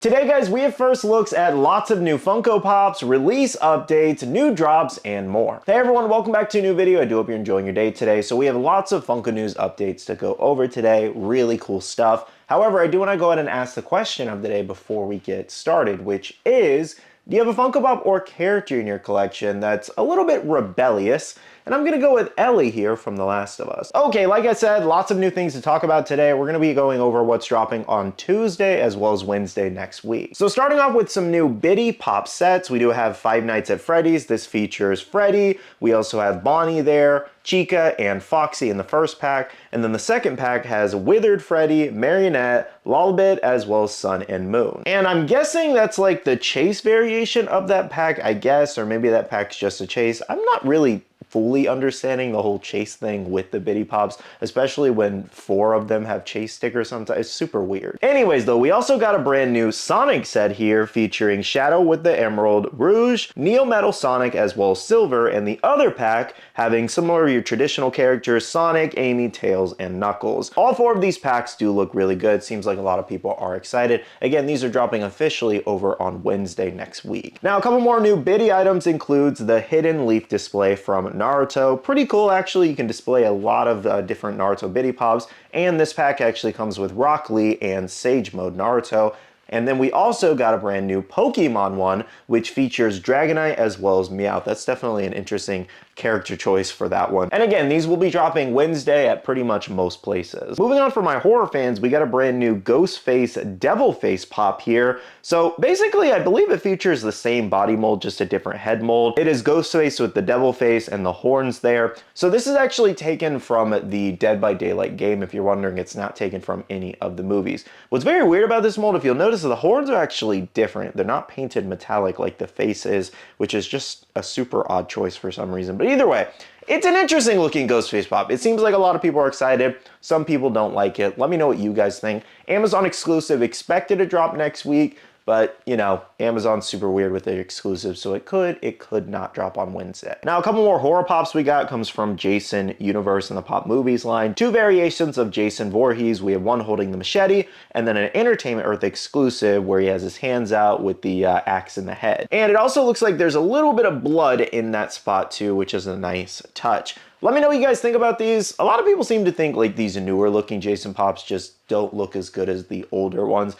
Today, guys, we have first looks at lots of new Funko Pops, release updates, new drops, and more. Hey everyone, welcome back to a new video. I do hope you're enjoying your day today. So we have lots of Funko news updates to go over today, really cool stuff. However, I do want to go ahead and ask the question of the day before we get started, which is, do you have a Funko Pop or character in your collection that's a little bit rebellious? And I'm gonna go with Ellie here from The Last of Us. Okay, like I said, lots of new things to talk about today. We're gonna be going over what's dropping on Tuesday as well as Wednesday next week. So starting off with some new Biddy Pop sets, we do have Five Nights at Freddy's. This features Freddy. We also have Bonnie there, Chica, and Foxy in the first pack. And then the second pack has Withered Freddy, Marionette, Lolbit, as well as Sun and Moon. And I'm guessing that's like the chase variation of that pack, I guess, or maybe that pack's just a chase. I'm not really fully understanding the whole chase thing with the Biddy Pops, especially when 4 of them have chase stickers sometimes. It's super weird. Anyways, though, we also got a brand new Sonic set here featuring Shadow with the Emerald, Rouge, Neo Metal Sonic, as well as Silver, and the other pack having some more of your traditional characters, Sonic, Amy, Tails, and Knuckles. All 4 of these packs do look really good. Seems like a lot of people are excited. Again, these are dropping officially over on Wednesday next week. Now, a couple more new Biddy items includes the Hidden Leaf display from Naruto. Pretty cool, actually. You can display a lot of different Naruto Biddy Pops, and this pack actually comes with Rock Lee and Sage Mode Naruto. And then we also got a brand new Pokemon one, which features Dragonite as well as Meowth. That's definitely an interesting character choice for that one. And again, these will be dropping Wednesday at pretty much most places. Moving on for my horror fans, we got a brand new Ghostface Devilface Pop here. So basically, I believe it features the same body mold, just a different head mold. It is Ghostface with the devil face and the horns there. So this is actually taken from the Dead by Daylight game. If you're wondering, it's not taken from any of the movies. What's very weird about this mold, if you'll notice, the horns are actually different. They're not painted metallic like the face is, which is just a super odd choice for some reason. But either way, it's an interesting looking Ghostface Pop. It seems like a lot of people are excited. Some people don't like it. Let me know what you guys think. Amazon exclusive, expected to drop next week. But, you know, Amazon's super weird with their exclusives, so it could not drop on Wednesday. Now, a couple more horror pops we got comes from Jason Universe in the Pop Movies line. 2 variations of Jason Voorhees. We have one holding the machete, and then an Entertainment Earth exclusive where he has his hands out with the axe in the head. And it also looks like there's a little bit of blood in that spot too, which is a nice touch. Let me know what you guys think about these. A lot of people seem to think like these newer looking Jason Pops just don't look as good as the older ones.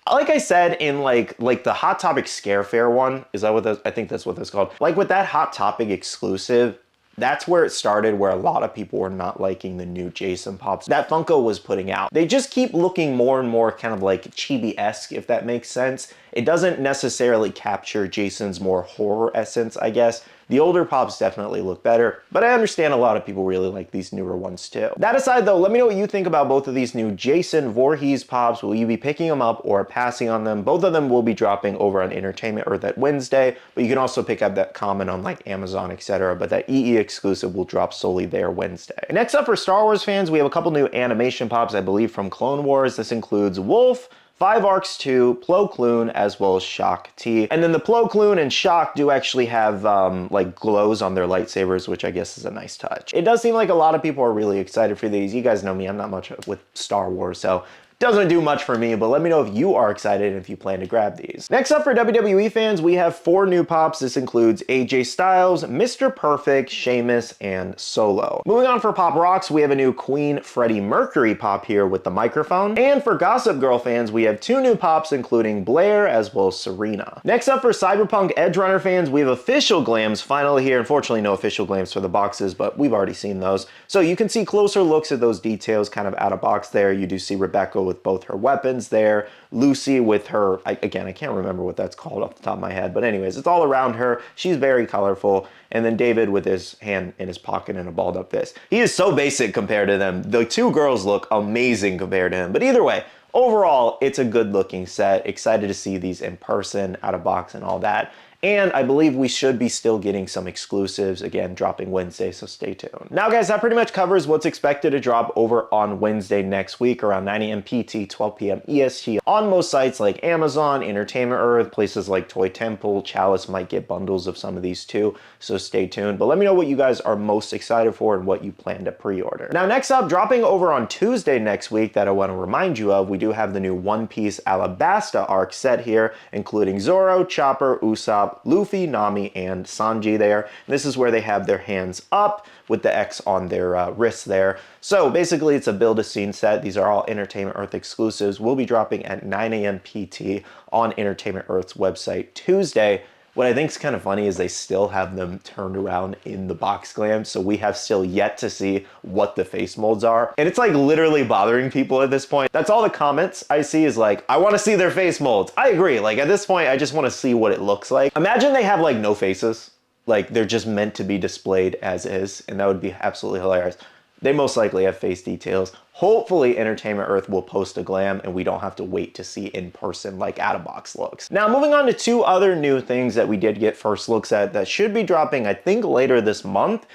Like I said, in like the Hot Topic Scare Fair one, is that what I think that's what that's called? Like with that Hot Topic exclusive, that's where it started, where a lot of people were not liking the new Jason Pops that Funko was putting out. They just keep looking more and more kind of like chibi-esque, if that makes sense. It doesn't necessarily capture Jason's more horror essence, I guess. The older Pops definitely look better, but I understand a lot of people really like these newer ones too. That aside though, let me know what you think about both of these new Jason Voorhees Pops. Will you be picking them up or passing on them? Both of them will be dropping over on Entertainment Earth at Wednesday, but you can also pick up that common on like Amazon, etc. But that EE exclusive will drop solely there Wednesday. Next up for Star Wars fans, we have a couple new animation Pops, I believe from Clone Wars. This includes Wolf, 5 Arcs 2, Plo Koon, as well as Shock T. And then the Plo Koon and Shock do actually have like glows on their lightsabers, which I guess is a nice touch. It does seem like a lot of people are really excited for these. You guys know me, I'm not much with Star Wars, so doesn't do much for me, but let me know if you are excited and if you plan to grab these. Next up for WWE fans, we have 4 new Pops. This includes AJ Styles, Mr. Perfect, Sheamus, and Solo. Moving on for Pop Rocks, we have a new Queen Freddie Mercury Pop here with the microphone. And for Gossip Girl fans, we have 2 new Pops, including Blair as well as Serena. Next up for Cyberpunk Edge Runner fans, we have official glams finally here. Unfortunately, no official glams for the boxes, but we've already seen those. So you can see closer looks at those details kind of out of box there. You do see Rebecca with both her weapons there, Lucy with her, again, I can't remember what that's called off the top of my head, but anyways, it's all around her. She's very colorful. And then David with his hand in his pocket and a balled up fist. He is so basic compared to them. The 2 girls look amazing compared to him. But either way, overall, it's a good looking set. Excited to see these in person, out of box and all that. And I believe we should be still getting some exclusives, again, dropping Wednesday, so stay tuned. Now, guys, that pretty much covers what's expected to drop over on Wednesday next week around 9 a.m. PT, 12 p.m. EST on most sites like Amazon, Entertainment Earth, places like Toy Temple, Chalice might get bundles of some of these too, so stay tuned. But let me know what you guys are most excited for and what you plan to pre-order. Now, next up, dropping over on Tuesday next week that I want to remind you of, we do have the new One Piece Alabasta arc set here, including Zoro, Chopper, Usopp, Luffy, Nami, and Sanji there. This is where they have their hands up with the X on their wrists there. So basically it's a build-a-scene set. These are all Entertainment Earth exclusives. We'll be dropping at 9 a.m. PT on Entertainment Earth's website Tuesday. What I think is kind of funny is they still have them turned around in the box glam, so we have still yet to see what the face molds are. And it's like literally bothering people at this point. That's all the comments I see is like, I want to see their face molds. I agree, like at this point, I just want to see what it looks like. Imagine they have like no faces, like they're just meant to be displayed as is, and that would be absolutely hilarious. They most likely have face details. Hopefully Entertainment Earth will post a glam and we don't have to wait to see in person like out of box looks. Now moving on to two other new things that we did get first looks at that should be dropping I think later this month.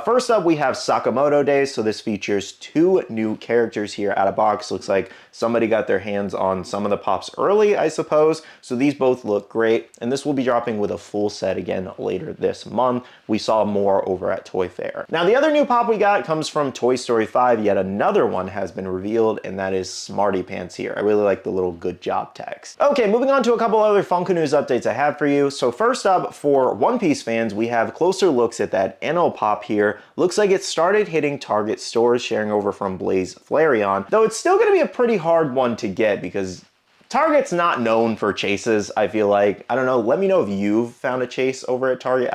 First up we have Sakamoto Days. So this features two new characters here out of box. Looks like somebody got their hands on some of the pops early, I suppose. So these both look great and this will be dropping with a full set again later this month. We saw more over at Toy Fair. Now the other new pop we got comes from Toy Story 5. Yet another one has been revealed, and that is Smarty Pants here. I really like the little good job text. Okay, moving on to a couple other Funko news updates I have for you. So first up, for One Piece fans, we have closer looks at that Enno pop here. Looks like it started hitting Target stores, sharing over from Blaze Flareon, though it's still gonna be a pretty hard one to get because Target's not known for chases, I feel like. I don't know, let me know if you've found a chase over at Target.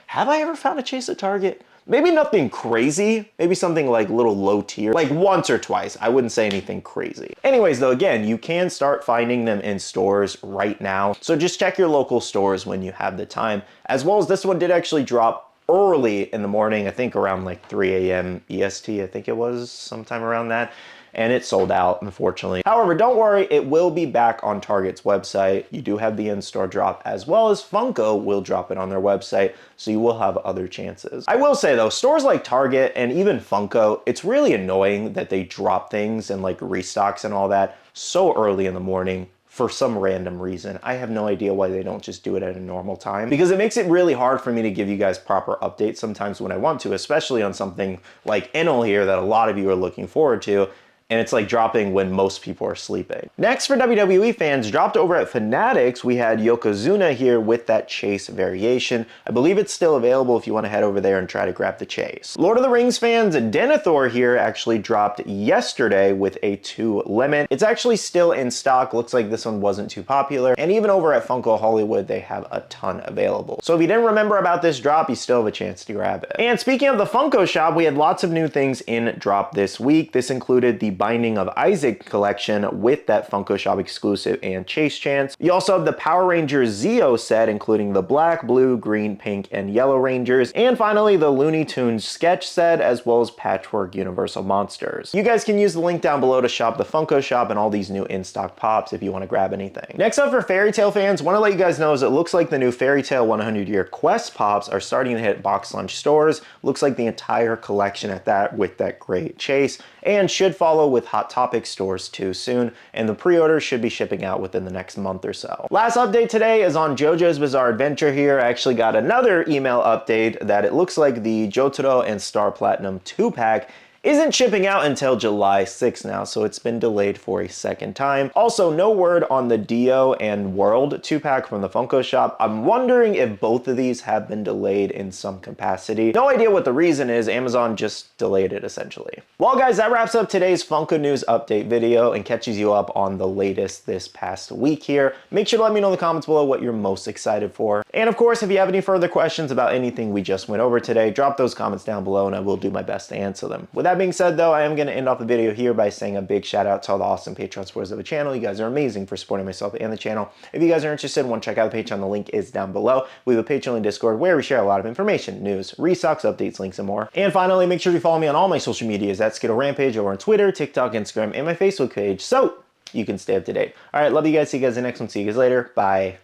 Have I ever found a chase at Target? Maybe nothing crazy, maybe something like a little low tier, like once or twice. I wouldn't say anything crazy. Anyways though, again, you can start finding them in stores right now. So just check your local stores when you have the time. As well as this one did actually drop early in the morning, I think around like 3 a.m. EST, I think it was sometime around that. And it sold out, unfortunately. However, don't worry, it will be back on Target's website. You do have the in-store drop, as well as Funko will drop it on their website, so you will have other chances. I will say though, stores like Target and even Funko, it's really annoying that they drop things and like restocks and all that so early in the morning for some random reason. I have no idea why they don't just do it at a normal time, because it makes it really hard for me to give you guys proper updates sometimes when I want to, especially on something like Enel here that a lot of you are looking forward to. And it's like dropping when most people are sleeping. Next, for WWE fans, dropped over at Fanatics, we had Yokozuna here with that chase variation. I believe it's still available if you want to head over there and try to grab the chase. Lord of the Rings fans, Denethor here actually dropped yesterday with a 2 limit. It's actually still in stock. Looks like this one wasn't too popular. And even over at Funko Hollywood, they have a ton available. So if you didn't remember about this drop, you still have a chance to grab it. And speaking of the Funko shop, we had lots of new things in drop this week. This included the Binding of Isaac collection with that Funko Shop exclusive and chase chance. You also have the Power Rangers Zeo set, including the black, blue, green, pink, and yellow Rangers. And finally, the Looney Tunes sketch set, as well as Patchwork Universal Monsters. You guys can use the link down below to shop the Funko Shop and all these new in-stock pops if you want to grab anything. Next up for Fairy Tail fans, want to let you guys know is it looks like the new Fairy Tail 100 Year Quest pops are starting to hit box lunch stores. Looks like the entire collection at that with that great chase, and should follow with Hot Topic stores too soon, and the pre-order should be shipping out within the next month or so. Last update today is on JoJo's Bizarre Adventure here. I actually got another email update that it looks like the Jotaro and Star Platinum 2-pack isn't shipping out until July 6th now, so it's been delayed for a second time. Also, no word on the Dio and World 2-pack from the Funko Shop. I'm wondering if both of these have been delayed in some capacity. No idea what the reason is. Amazon just delayed it essentially. Well guys, that wraps up today's Funko News update video and catches you up on the latest this past week here. Make sure to let me know in the comments below what you're most excited for. And of course, if you have any further questions about anything we just went over today, drop those comments down below and I will do my best to answer them. With that being said though, I am going to end off the video here by saying a big shout out to all the awesome Patreon supporters of the channel. You guys are amazing for supporting myself and the channel. If you guys are interested and want to check out the Patreon, the link is down below. We have a Patreon and Discord where we share a lot of information, news, restocks, updates, links, and more. And finally, make sure you follow me on all my social medias at Skittlerampage over on Twitter, TikTok, Instagram, and my Facebook page so you can stay up to date. All right, love you guys. See you guys in the next one. See you guys later. Bye.